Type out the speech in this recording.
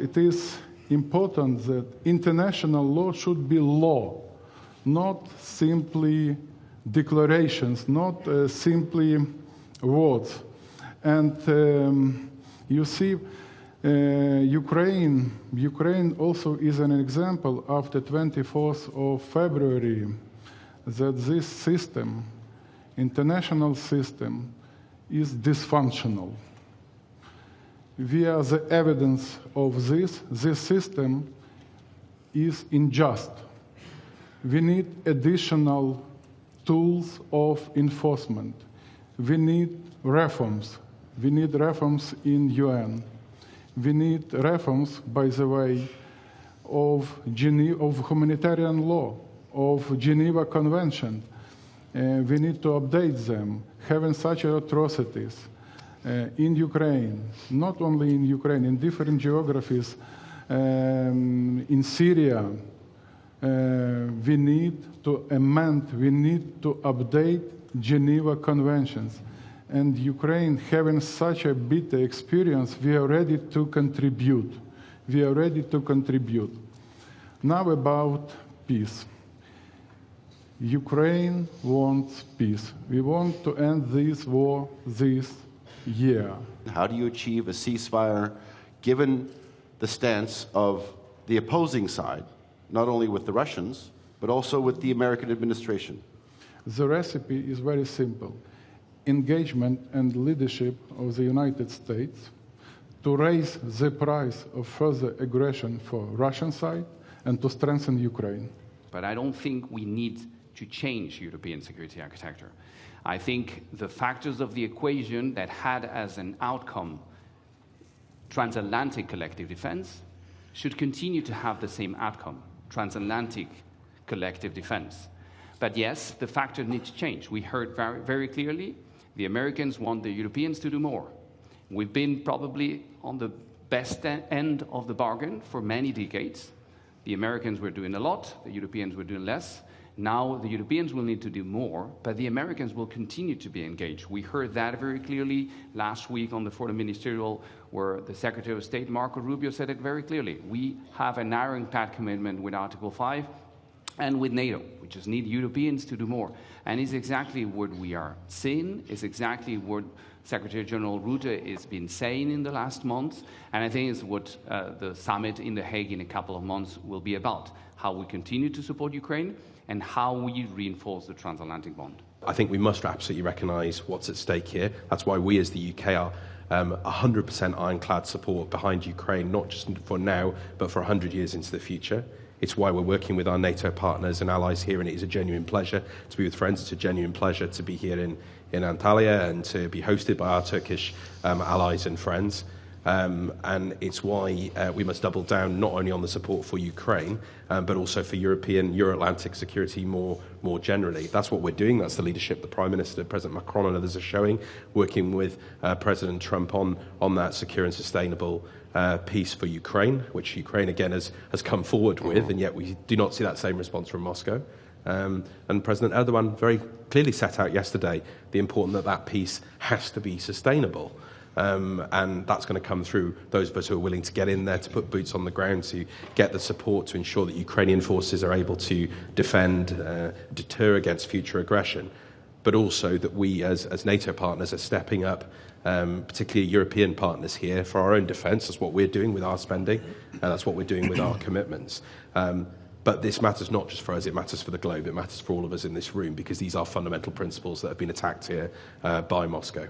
it is important that international law should be law, not simply declarations, not simply words. And you see, Ukraine also is an example after 24th of February that this system, international system, is dysfunctional. We are the evidence of this. This system is unjust. We need additional tools of enforcement. We need reforms. We need reforms in UN. We need reforms, by the way, of humanitarian law, of Geneva Convention. We need to update them. Having such atrocities in Ukraine, not only in Ukraine, in different geographies, in Syria, we need to amend, we need to update Geneva Conventions. And Ukraine, having such a bitter experience, we are ready to contribute. We are ready to contribute. Now about peace. Ukraine wants peace. We want to end this war this year. How do you achieve a ceasefire given the stance of the opposing side, not only with the Russians, but also with the American administration? The recipe is very simple. Engagement and leadership of the United States to raise the price of further aggression for Russian side and to strengthen Ukraine. But I don't think we need to change European security architecture. I think the factors of the equation that had as an outcome transatlantic collective defense should continue to have the same outcome, transatlantic collective defense. But yes, the factor needs to change. We heard very, very clearly the Americans want the Europeans to do more. We've been probably on the best end of the bargain for many decades. The Americans were doing a lot, the Europeans were doing less. Now the Europeans will need to do more, but the Americans will continue to be engaged. We heard that very clearly last week on the Foreign Ministerial, where the Secretary of State, Marco Rubio, said it very clearly. We have an ironclad commitment with Article 5 and with NATO. We just need Europeans to do more. And it's exactly what we are seeing, it's exactly what Secretary General Rutte has been saying in the last months, and I think it's what the summit in The Hague in a couple of months will be about, how we continue to support Ukraine and how we reinforce the transatlantic bond. I think we must absolutely recognise what's at stake here. That's why we as the UK are 100% ironclad support behind Ukraine, not just for now, but for 100 years into the future. It's why we're working with our NATO partners and allies here, and it is a genuine pleasure to be with friends. It's a genuine pleasure to be here in Antalya and to be hosted by our Turkish allies and friends. And it's why we must double down not only on the support for Ukraine, but also for European, Euro-Atlantic security more generally. That's what we're doing. That's the leadership the Prime Minister, President Macron and others are showing, working with President Trump on that secure and sustainable peace for Ukraine, which Ukraine again has come forward with, and yet we do not see that same response from Moscow. And President Erdogan very clearly set out yesterday the importance that peace has to be sustainable. And that's going to come through those of us who are willing to get in there, to put boots on the ground, to get the support to ensure that Ukrainian forces are able to defend, deter against future aggression, but also that we as NATO partners are stepping up, particularly European partners here, for our own defence. That's what we're doing with our spending, and that's what we're doing with our commitments. But this matters not just for us, it matters for the globe, it matters for all of us in this room, because these are fundamental principles that have been attacked here by Moscow.